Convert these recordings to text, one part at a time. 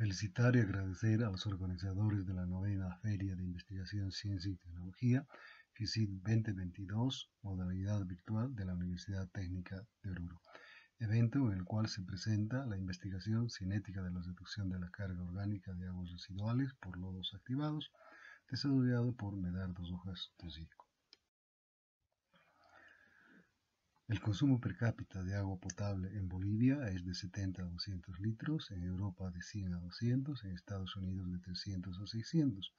Felicitar y agradecer a los organizadores de la novena Feria de Investigación, Ciencia y Tecnología, FICIT 2022, modalidad virtual de la Universidad Técnica de Oruro, evento en el cual se presenta la investigación cinética de la reducción de la carga orgánica de aguas residuales por lodos activados, desarrollado por Medardo Rojas Tosico. El consumo per cápita de agua potable en Bolivia es de 70 a 200 litros, en Europa de 100 a 200, en Estados Unidos de 300 a 600.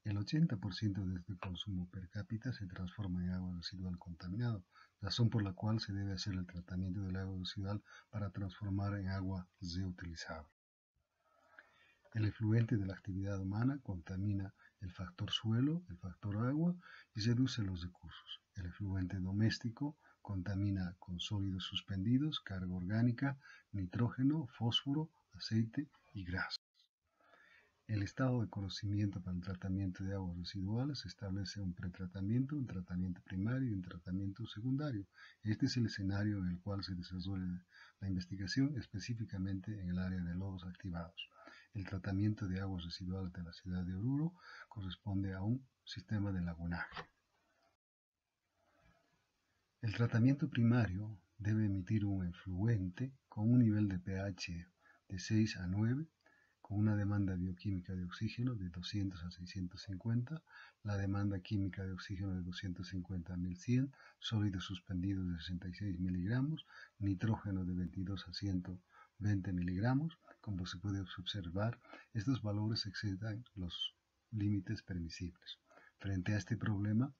El 80% de este consumo per cápita se transforma en agua residual contaminada, razón por la cual se debe hacer el tratamiento del agua residual para transformar en agua reutilizable. El efluente de la actividad humana contamina el factor suelo, el factor agua y reduce los recursos. El efluente doméstico contamina con sólidos suspendidos, carga orgánica, nitrógeno, fósforo, aceite y grasa. El estado de conocimiento para el tratamiento de aguas residuales establece un pretratamiento, un tratamiento primario y un tratamiento secundario. Este es el escenario en el cual se desarrolla la investigación específicamente en el área de lodos activados. El tratamiento de aguas residuales de la ciudad de Oruro corresponde a un sistema de lagunaje. El tratamiento primario debe emitir un efluente con un nivel de pH de 6 a 9, con una demanda bioquímica de oxígeno de 200 a 650, la demanda química de oxígeno de 250 a 1100, sólidos suspendidos de 66 miligramos, nitrógeno de 22 a 120 miligramos. Como se puede observar, estos valores exceden los límites permisibles. Frente a este problema,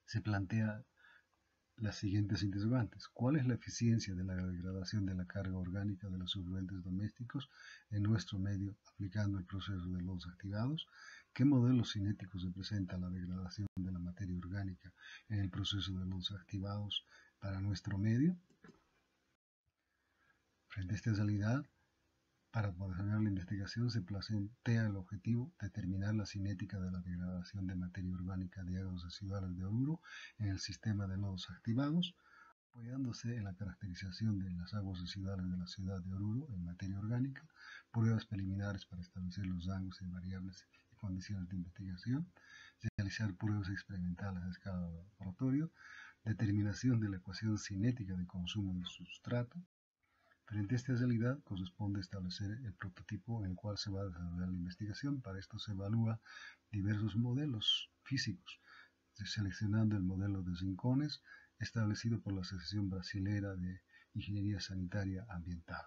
se plantea las siguientes interrogantes. ¿Cuál es la eficiencia de la degradación de la carga orgánica de los efluentes domésticos en nuestro medio aplicando el proceso de lodos activados? ¿Qué modelos cinéticos representa la degradación de la materia orgánica en el proceso de lodos activados para nuestro medio? Frente a esta realidad, para poder desarrollar la investigación se plantea el objetivo de determinar la cinética de la degradación de materia orgánica de aguas residuales de Oruro en el sistema de lodos activados, apoyándose en la caracterización de las aguas residuales de la ciudad de Oruro en materia orgánica, pruebas preliminares para establecer los rangos y variables y condiciones de investigación, realizar pruebas experimentales a escala de laboratorio, determinación de la ecuación cinética de consumo de sustrato. Frente a esta realidad, corresponde establecer el prototipo en el cual se va a desarrollar la investigación. Para esto se evalúa diversos modelos físicos, seleccionando el modelo de rincones establecido por la Asociación Brasilera de Ingeniería Sanitaria Ambiental.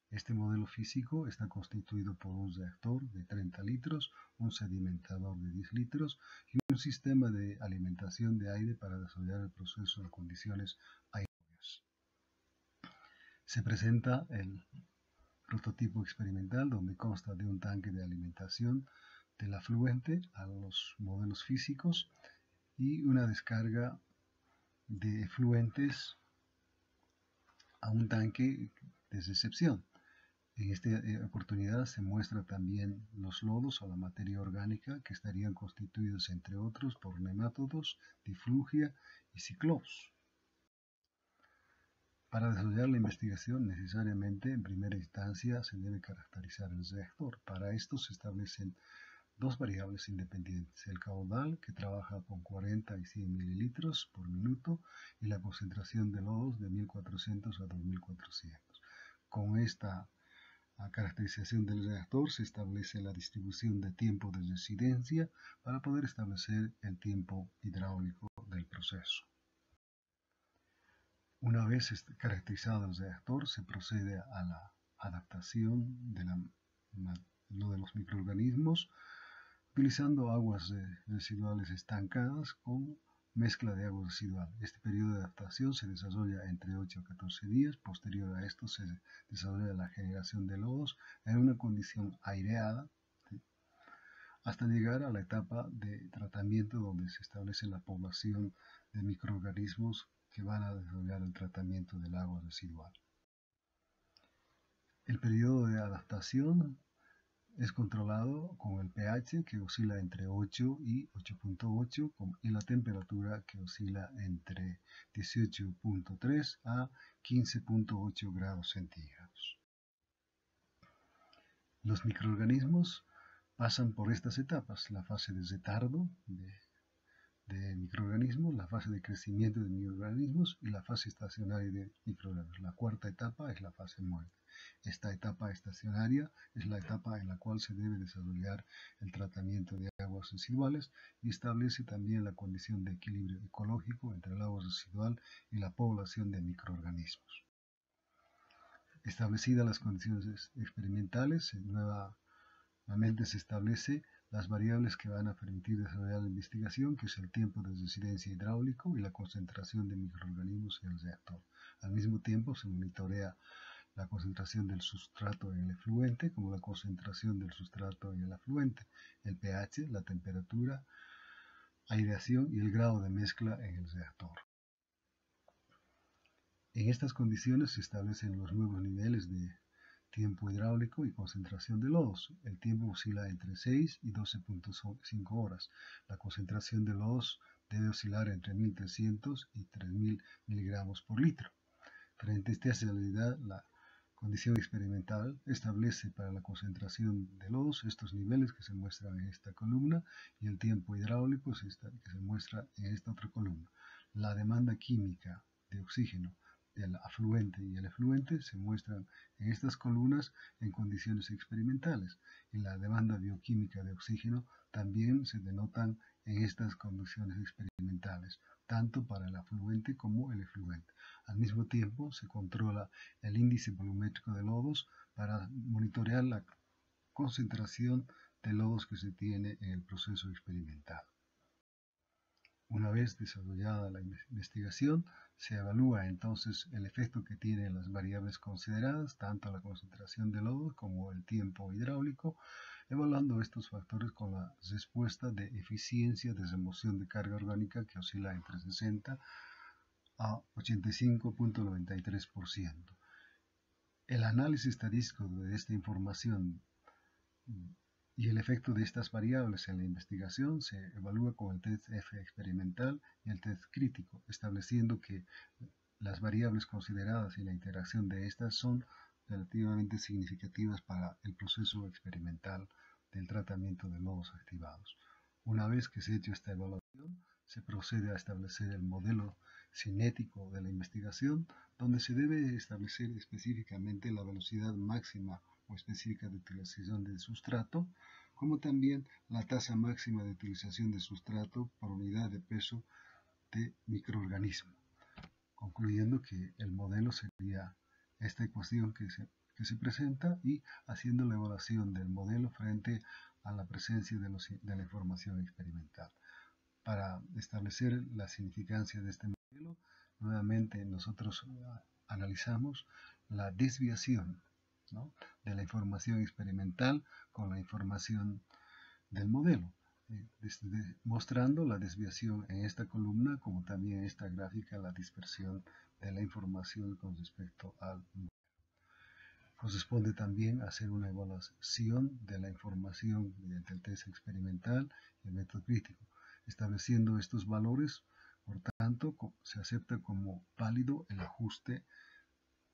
Este modelo físico está constituido por un reactor de 30 litros, un sedimentador de 10 litros y un sistema de alimentación de aire para desarrollar el proceso en condiciones aerobias. Se presenta el prototipo experimental donde consta de un tanque de alimentación del afluente a los modelos físicos y una descarga de efluentes a un tanque de recepción. En esta oportunidad se muestra también los lodos o la materia orgánica que estarían constituidos entre otros por nemátodos, diflugia y ciclopos. Para desarrollar la investigación, necesariamente, en primera instancia, se debe caracterizar el reactor. Para esto se establecen dos variables independientes, el caudal, que trabaja con 40 y 100 mililitros por minuto, y la concentración de lodos de 1400 a 2400. Con esta caracterización del reactor se establece la distribución de tiempo de residencia para poder establecer el tiempo hidráulico del proceso. Una vez caracterizado el reactor, se procede a la adaptación de los microorganismos utilizando aguas residuales estancadas con mezcla de agua residual. Este periodo de adaptación se desarrolla entre 8 a 14 días. Posterior a esto se desarrolla la generación de lodos en una condición aireada, ¿sí?, hasta llegar a la etapa de tratamiento donde se establece la población de microorganismos que van a desarrollar el tratamiento del agua residual. El periodo de adaptación es controlado con el pH que oscila entre 8 y 8.8 y la temperatura que oscila entre 18.3 a 15.8 grados centígrados. Los microorganismos pasan por estas etapas: la fase de retardo de microorganismos, la fase de crecimiento de microorganismos y la fase estacionaria de microorganismos. La cuarta etapa es la fase muerte. Esta etapa estacionaria es la etapa en la cual se debe desarrollar el tratamiento de aguas residuales y establece también la condición de equilibrio ecológico entre el agua residual y la población de microorganismos. Establecidas las condiciones experimentales, nuevamente se establece las variables que van a permitir desarrollar la investigación, que es el tiempo de residencia hidráulico y la concentración de microorganismos en el reactor. Al mismo tiempo se monitorea la concentración del sustrato en el efluente, como la concentración del sustrato en el afluente, el pH, la temperatura, aireación y el grado de mezcla en el reactor. En estas condiciones se establecen los nuevos niveles de tiempo hidráulico y concentración de lodos. El tiempo oscila entre 6 y 12.5 horas. La concentración de lodos debe oscilar entre 1300 y 3000 miligramos por litro. Frente a esta realidad, la condición experimental establece para la concentración de lodos estos niveles que se muestran en esta columna y el tiempo hidráulico que se muestra en esta otra columna. La demanda química de oxígeno del afluente y el efluente se muestran en estas columnas en condiciones experimentales, y la demanda bioquímica de oxígeno también se denotan en estas condiciones experimentales, tanto para el afluente como el efluente. Al mismo tiempo se controla el índice volumétrico de lodos para monitorear la concentración de lodos que se tiene en el proceso experimental. Una vez desarrollada la investigación, se evalúa entonces el efecto que tienen las variables consideradas, tanto la concentración de lodo como el tiempo hidráulico, evaluando estos factores con la respuesta de eficiencia de remoción de carga orgánica que oscila entre 60 a 85.93%. El análisis estadístico de esta información y el efecto de estas variables en la investigación se evalúa con el test F experimental y el test crítico, estableciendo que las variables consideradas y la interacción de estas son relativamente significativas para el proceso experimental del tratamiento de lodos activados. Una vez que se ha hecho esta evaluación, se procede a establecer el modelo cinético de la investigación, donde se debe establecer específicamente la velocidad máxima o específica de utilización del sustrato, como también la tasa máxima de utilización de sustrato por unidad de peso de microorganismo, concluyendo que el modelo sería esta ecuación que se presenta y haciendo la evaluación del modelo frente a la presencia de la información experimental. Para establecer la significancia de este modelo, nuevamente nosotros analizamos la desviación, ¿no?, de la información experimental con la información del modelo, mostrando la desviación en esta columna, como también en esta gráfica la dispersión de la información con respecto al modelo. Corresponde también hacer una evaluación de la información mediante el test experimental y el método crítico. Estableciendo estos valores, por tanto, se acepta como válido el ajuste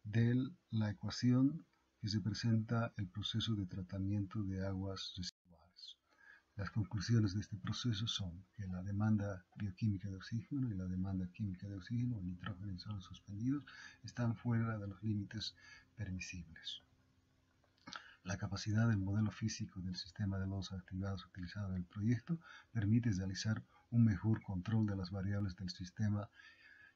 de la ecuación que se presenta el proceso de tratamiento de aguas residuales. Las conclusiones de este proceso son que la demanda bioquímica de oxígeno y la demanda química de oxígeno, el nitrógeno y suelos suspendidos, están fuera de los límites permisibles. La capacidad del modelo físico del sistema de lodos activados utilizado en el proyecto permite realizar un mejor control de las variables del sistema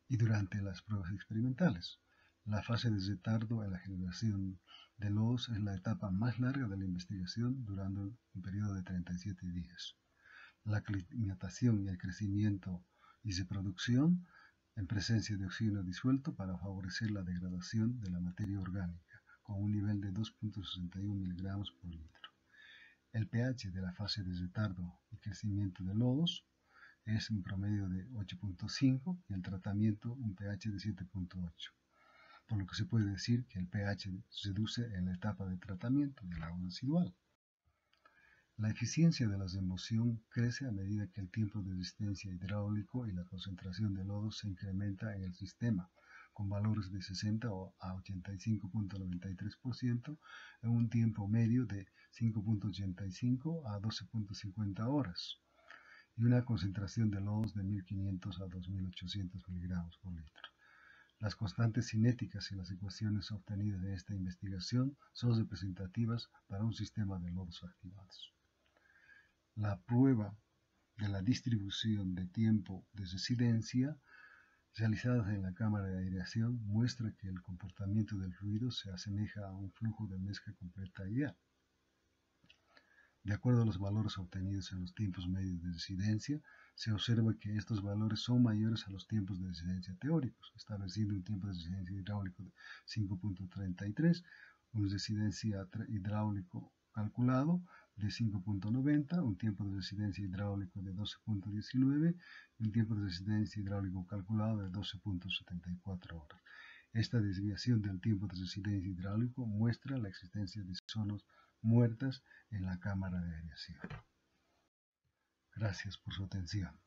y durante las pruebas experimentales. La fase de retardo en la generación de lodos es la etapa más larga de la investigación, durando un periodo de 37 días. La aclimatación y el crecimiento y reproducción en presencia de oxígeno disuelto para favorecer la degradación de la materia orgánica, con un nivel de 2.61 miligramos por litro. El pH de la fase de retardo y crecimiento de lodos es un promedio de 8.5 y el tratamiento un pH de 7.8, por lo que se puede decir que el pH se reduce en la etapa de tratamiento del agua residual. La eficiencia de la remoción crece a medida que el tiempo de resistencia hidráulico y la concentración de lodos se incrementa en el sistema, con valores de 60 a 85.93% en un tiempo medio de 5.85 a 12.50 horas y una concentración de lodos de 1500 a 2800 miligramos por litro. Las constantes cinéticas y las ecuaciones obtenidas de esta investigación son representativas para un sistema de lodos activados. La prueba de la distribución de tiempo de residencia realizadas en la cámara de aireación muestra que el comportamiento del fluido se asemeja a un flujo de mezcla completa ideal. De acuerdo a los valores obtenidos en los tiempos medios de residencia, se observa que estos valores son mayores a los tiempos de residencia teóricos, estableciendo un tiempo de residencia hidráulico de 5.33, un residencia hidráulico calculado de 5.90, un tiempo de residencia hidráulico de 12.19 y un tiempo de residencia hidráulico calculado de 12.74 horas. Esta desviación del tiempo de residencia hidráulico muestra la existencia de zonas muertas en la cámara de aireación. Gracias por su atención.